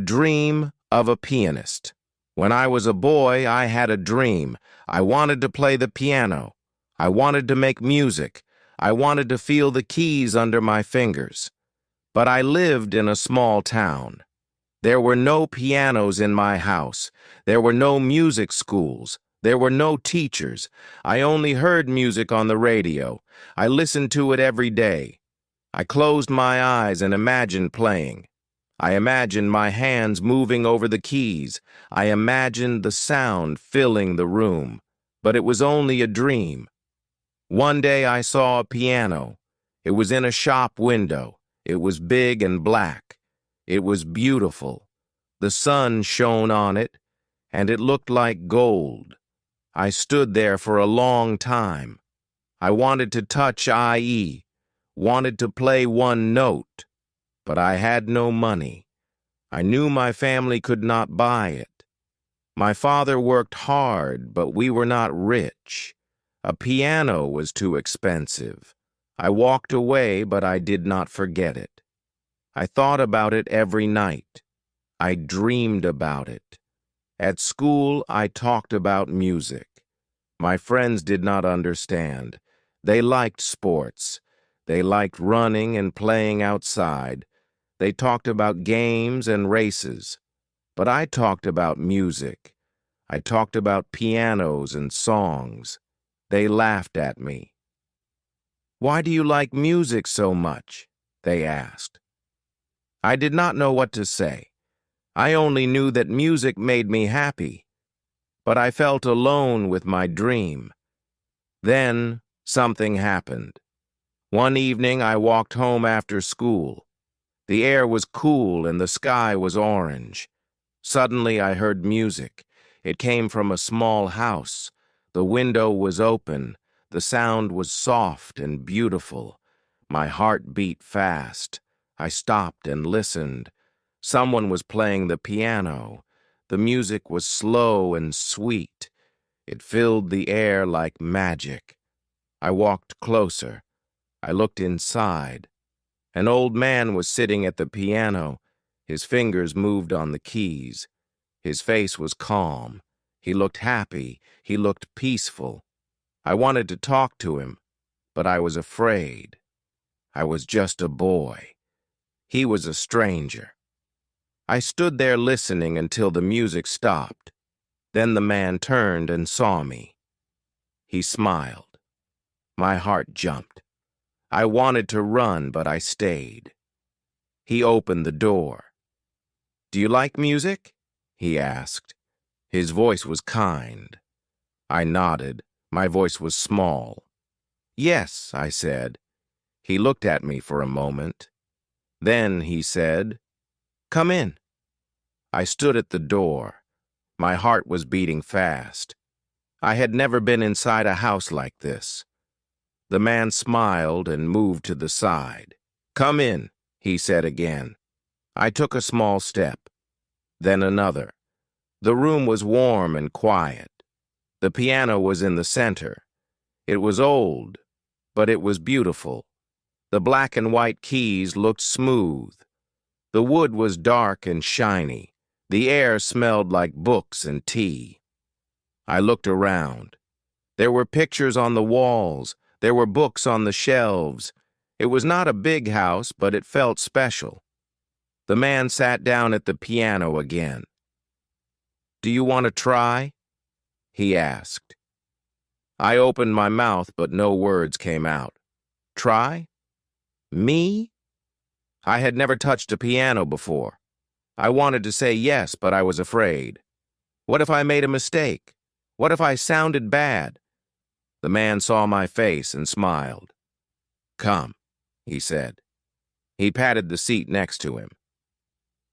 Dream of a pianist. When I was a boy, I had a dream. I wanted to play the piano. I wanted to make music. I wanted to feel the keys under my fingers. But I lived in a small town. There were no pianos in my house. There were no music schools. There were no teachers. I only heard music on the radio. I listened to it every day. I closed my eyes and imagined playing. I imagined my hands moving over the keys. I imagined the sound filling the room. But it was only a dream. One day I saw a piano. It was in a shop window. It was big and black. It was beautiful. The sun shone on it, and it looked like gold. I stood there for a long time. I wanted to touch IE, wanted to play one note, but I had no money. I knew my family could not buy it. My father worked hard, but we were not rich. A piano was too expensive. I walked away, but I did not forget it. I thought about it every night. I dreamed about it. At school, I talked about music. My friends did not understand. They liked sports. They liked running and playing outside. They talked about games and races. But I talked about music. I talked about pianos and songs. They laughed at me. "Why do you like music so much?" they asked. I did not know what to say. I only knew that music made me happy. But I felt alone with my dream. Then something happened. One evening I walked home after school. The air was cool and the sky was orange. Suddenly I heard music. It came from a small house. The window was open. The sound was soft and beautiful. My heart beat fast. I stopped and listened. Someone was playing the piano. The music was slow and sweet. It filled the air like magic. I walked closer. I looked inside. An old man was sitting at the piano. His fingers moved on the keys. His face was calm. He looked happy. He looked peaceful. I wanted to talk to him, but I was afraid. I was just a boy. He was a stranger. I stood there listening until the music stopped. Then the man turned and saw me. He smiled. My heart jumped. I wanted to run, but I stayed. He opened the door. "Do you like music?" he asked. His voice was kind. I nodded. My voice was small. "Yes," I said. He looked at me for a moment. Then he said, "Come in." I stood at the door. My heart was beating fast. I had never been inside a house like this. The man smiled and moved to the side. "Come in," he said again. I took a small step, then another. The room was warm and quiet. The piano was in the center. It was old, but it was beautiful. The black and white keys looked smooth. The wood was dark and shiny. The air smelled like books and tea. I looked around. There were pictures on the walls. There were books on the shelves. It was not a big house, but it felt special. The man sat down at the piano again. "Do you want to try?" he asked. I opened my mouth, but no words came out. Try? Me? I had never touched a piano before. I wanted to say yes, but I was afraid. What if I made a mistake? What if I sounded bad? The man saw my face and smiled. "Come," he said. He patted the seat next to him.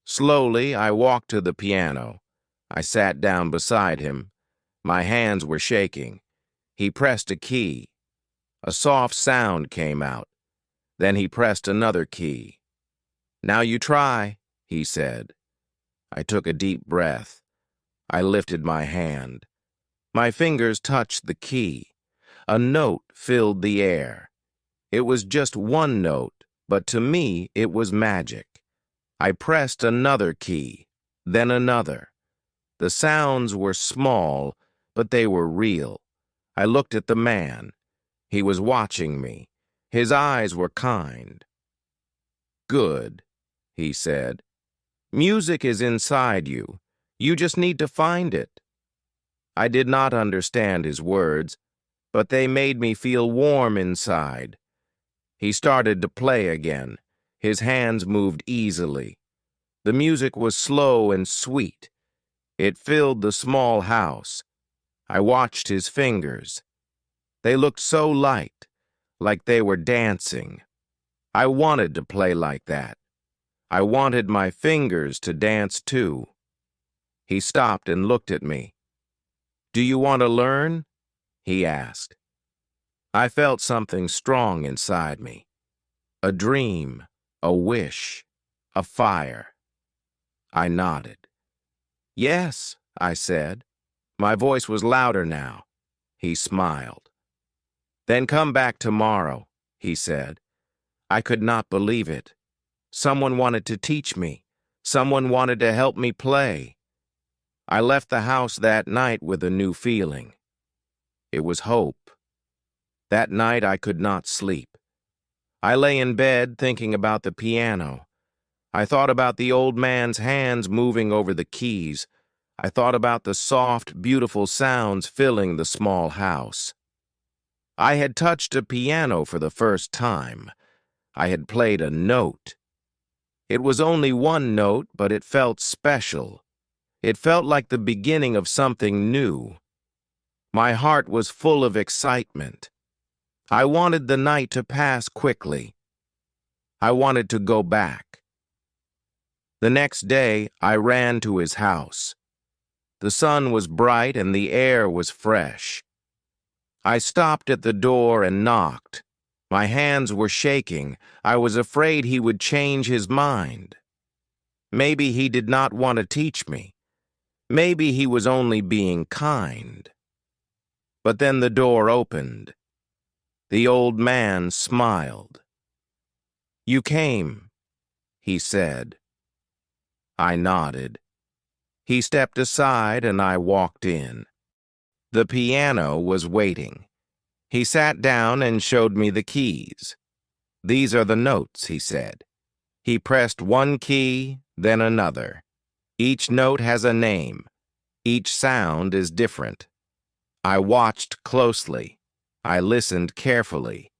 Slowly, I walked to the piano. I sat down beside him. My hands were shaking. He pressed a key. A soft sound came out. Then he pressed another key. "Now you try," he said. I took a deep breath. I lifted my hand. My fingers touched the key. A note filled the air. It was just one note, but to me it was magic. I pressed another key. then another. The sounds were small, but they were real. I looked at the man. He was watching me. His eyes were kind. "Good," he said. "Music is inside you. You just need to find it." I did not understand his words, but they made me feel warm inside. He started to play again. His hands moved easily. The music was slow and sweet. It filled the small house. I watched his fingers. They looked so light, like they were dancing. I wanted to play like that. I wanted my fingers to dance too. He stopped and looked at me. "Do you want to learn?" he asked. I felt something strong inside me. A dream, a wish, a fire. I nodded. "Yes," I said. My voice was louder now. He smiled. "Then come back tomorrow," he said. I could not believe it. Someone wanted to teach me. Someone wanted to help me play. I left the house that night with a new feeling. It was hope. That night I could not sleep. I lay in bed thinking about the piano. I thought about the old man's hands moving over the keys. I thought about the soft, beautiful sounds filling the small house. I had touched a piano for the first time. I had played a note. It was only one note, but it felt special. It felt like the beginning of something new. My heart was full of excitement. I wanted the night to pass quickly. I wanted to go back. The next day, I ran to his house. The sun was bright and the air was fresh. I stopped at the door and knocked. My hands were shaking. I was afraid he would change his mind. Maybe he did not want to teach me. Maybe he was only being kind. But then the door opened. The old man smiled. "You came," he said. I nodded. He stepped aside and I walked in. The piano was waiting. He sat down and showed me the keys. "These are the notes," he said. He pressed one key, then another. Each note has a name. Each sound is different. I watched closely. I listened carefully.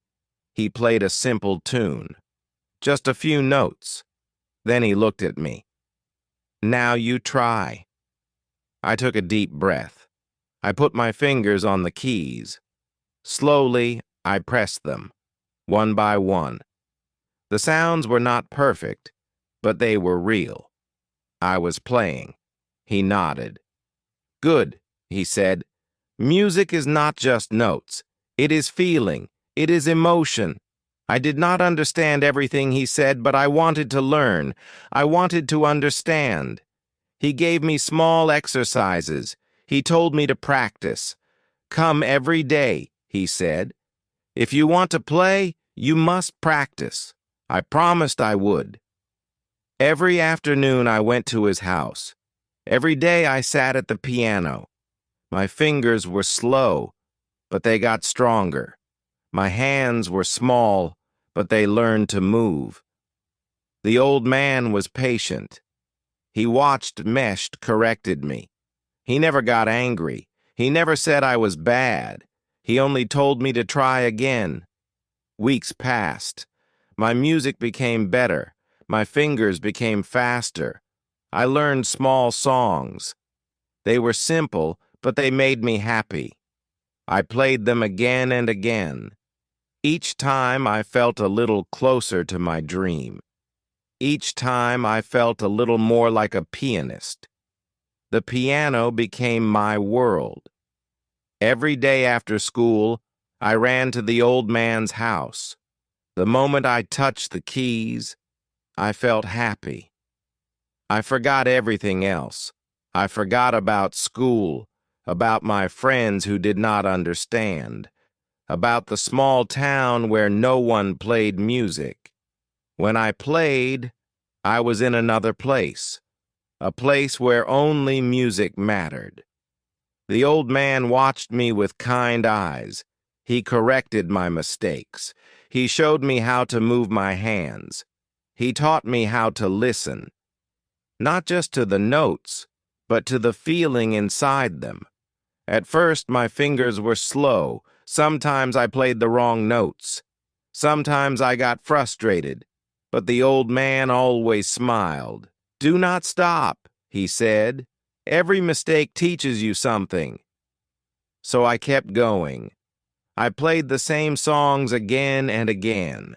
He played a simple tune. Just a few notes. Then he looked at me. "Now you try." I took a deep breath. I put my fingers on the keys. Slowly, I pressed them, one by one. The sounds were not perfect, but they were real. I was playing. He nodded. "Good," he said. "Music is not just notes. It is feeling. It is emotion." I did not understand everything he said, but I wanted to learn. I wanted to understand. He gave me small exercises. He told me to practice. "Come every day," he said. "If you want to play, you must practice." I promised I would. Every afternoon I went to his house. Every day I sat at the piano. My fingers were slow, but they got stronger. My hands were small, but they learned to move. The old man was patient. He watched, meshed, corrected me. He never got angry. He never said I was bad. He only told me to try again. Weeks passed. My music became better. My fingers became faster. I learned small songs. They were simple, but they made me happy. I played them again and again. Each time I felt a little closer to my dream. Each time I felt a little more like a pianist. The piano became my world. Every day after school, I ran to the old man's house. The moment I touched the keys, I felt happy. I forgot everything else. I forgot about school, about my friends who did not understand, about the small town where no one played music. When I played, I was in another place. a place where only music mattered. The old man watched me with kind eyes. He corrected my mistakes. He showed me how to move my hands. He taught me how to listen, not just to the notes, but to the feeling inside them. At first, my fingers were slow. Sometimes I played the wrong notes. Sometimes I got frustrated. But the old man always smiled. "Do not stop," he said. "Every mistake teaches you something." So I kept going. I played the same songs again and again.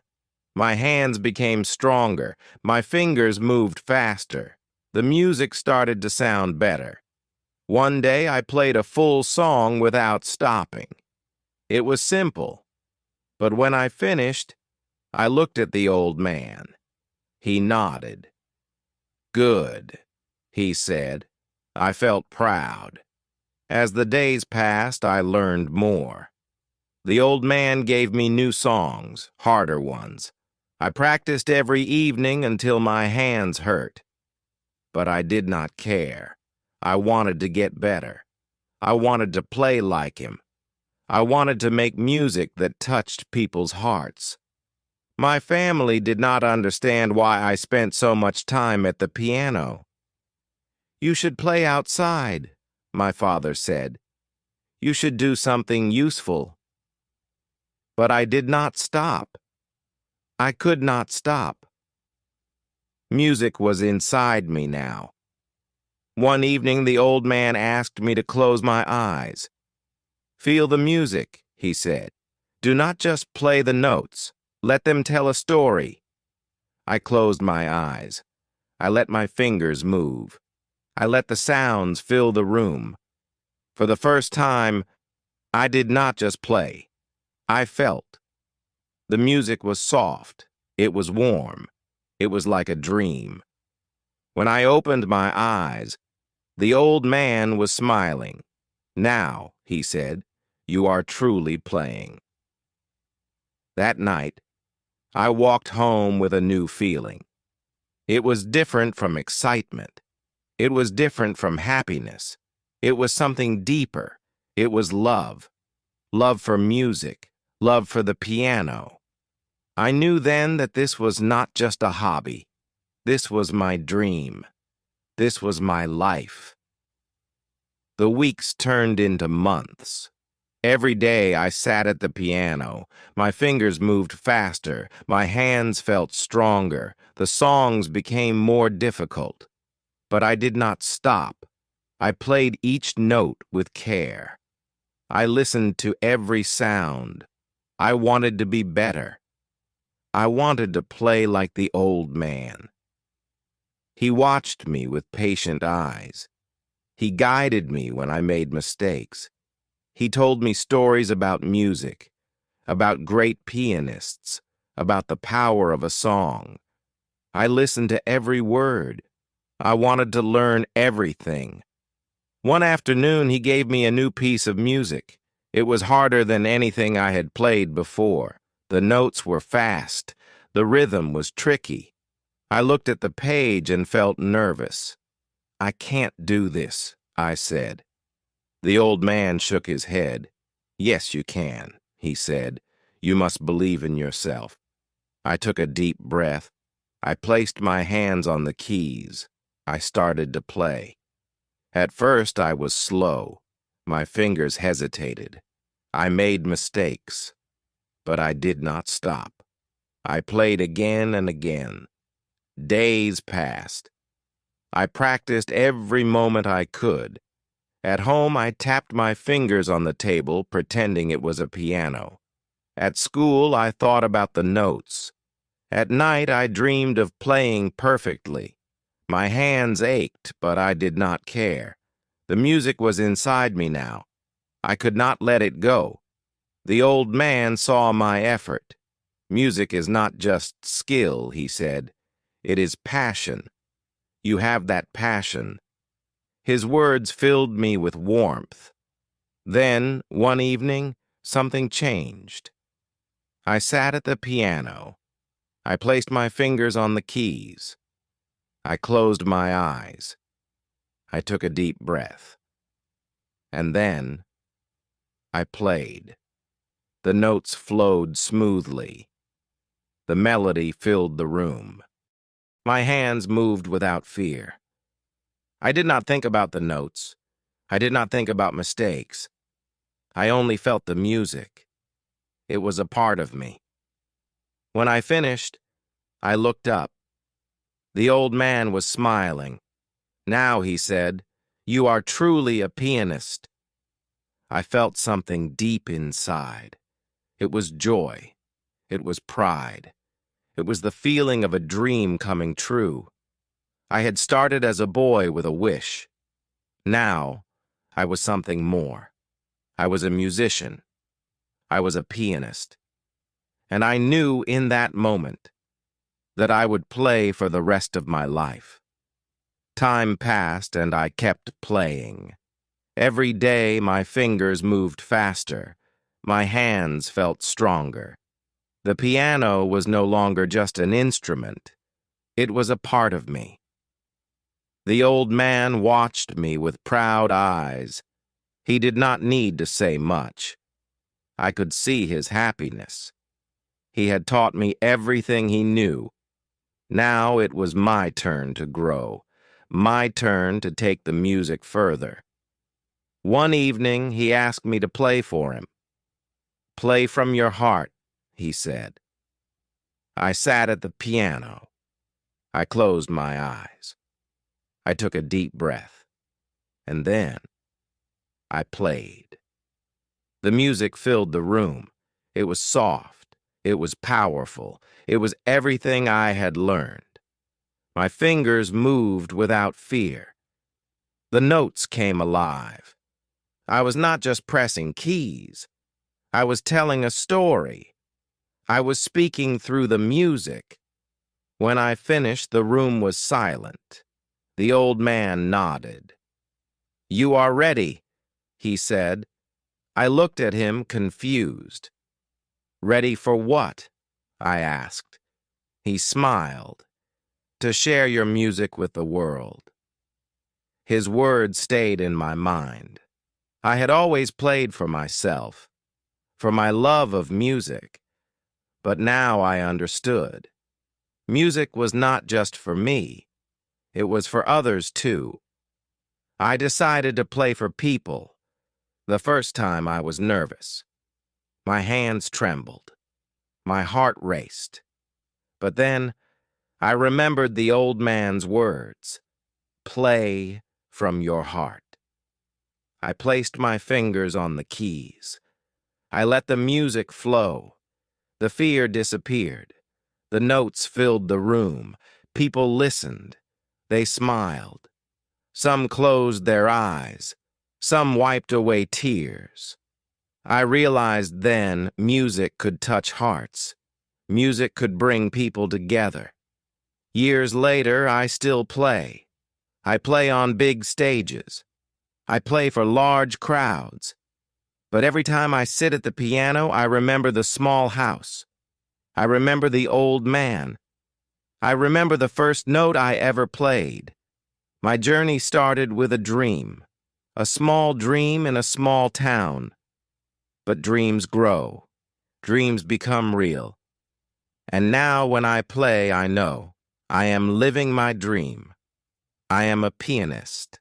My hands became stronger. My fingers moved faster. The music started to sound better. One day I played a full song without stopping. It was simple, but when I finished, I looked at the old man. He nodded. "Good," he said. I felt proud. As the days passed, I learned more. The old man gave me new songs, harder ones. I practiced every evening until my hands hurt. But I did not care. I wanted to get better. I wanted to play like him. I wanted to make music that touched people's hearts. My family did not understand why I spent so much time at the piano. "You should play outside," my father said. "You should do something useful." But I did not stop. I could not stop. Music was inside me now. One evening, the old man asked me to close my eyes. "Feel the music," he said. "Do not just play the notes. Let them tell a story." I closed my eyes. I let my fingers move. I let the sounds fill the room. For the first time, I did not just play. I felt. The music was soft. It was warm. It was like a dream. When I opened my eyes, the old man was smiling. "Now," he said, "you are truly playing." That night, I walked home with a new feeling. It was different from excitement. It was different from happiness. It was something deeper. It was love. Love for music. Love for the piano. I knew then that this was not just a hobby. This was my dream. This was my life. The weeks turned into months. Every day I sat at the piano. My fingers moved faster. My hands felt stronger. The songs became more difficult. But I did not stop. I played each note with care. I listened to every sound. I wanted to be better. I wanted to play like the old man. He watched me with patient eyes. He guided me when I made mistakes. He told me stories about music, about great pianists, about the power of a song. I listened to every word. I wanted to learn everything. One afternoon, he gave me a new piece of music. It was harder than anything I had played before. The notes were fast. The rhythm was tricky. I looked at the page and felt nervous. "I can't do this," I said. The old man shook his head. "Yes, you can," he said. "You must believe in yourself." I took a deep breath. I placed my hands on the keys. I started to play. At first, I was slow. My fingers hesitated. I made mistakes. But I did not stop. I played again and again. Days passed. I practiced every moment I could. At home, I tapped my fingers on the table, pretending it was a piano. At school, I thought about the notes. At night, I dreamed of playing perfectly. My hands ached, but I did not care. The music was inside me now. I could not let it go. The old man saw my effort. "Music is not just skill," he said. "It is passion. You have that passion." His words filled me with warmth. Then, one evening, something changed. I sat at the piano. I placed my fingers on the keys. I closed my eyes. I took a deep breath. And then I played. The notes flowed smoothly. The melody filled the room. My hands moved without fear. I did not think about the notes. I did not think about mistakes. I only felt the music. It was a part of me. When I finished, I looked up. The old man was smiling. Now, he said, "You are truly a pianist." I felt something deep inside. It was joy. It was pride. It was the feeling of a dream coming true. I had started as a boy with a wish. Now, I was something more. I was a musician. I was a pianist. And I knew in that moment that I would play for the rest of my life. Time passed and I kept playing. Every day my fingers moved faster. My hands felt stronger. The piano was no longer just an instrument. It was a part of me. The old man watched me with proud eyes. He did not need to say much. I could see his happiness. He had taught me everything he knew. Now it was my turn to grow, my turn to take the music further. One evening, he asked me to play for him. "Play from your heart," he said. I sat at the piano. I closed my eyes. I took a deep breath. And then I played. The music filled the room. It was soft. It was powerful. It was everything I had learned. My fingers moved without fear. The notes came alive. I was not just pressing keys. I was telling a story. I was speaking through the music. When I finished, the room was silent. The old man nodded. "You are ready," he said. I looked at him confused. "Ready for what?" I asked. He smiled. "To share your music with the world." His words stayed in my mind. I had always played for myself, for my love of music, but now I understood. Music was not just for me. It was for others too. I decided to play for people. The first time I was nervous. My hands trembled. My heart raced. But then I remembered the old man's words. Play from your heart. I placed my fingers on the keys. I let the music flow. The fear disappeared. The notes filled the room. People listened. They smiled. Some closed their eyes. Some wiped away tears. I realized then music could touch hearts. Music could bring people together. Years later, I still play. I play on big stages. I play for large crowds. But every time I sit at the piano, I remember the small house. I remember the old man. I remember the first note I ever played. My journey started with a dream. A small dream in a small town. But dreams grow. Dreams become real. And now when I play, I know I am living my dream. I am a pianist.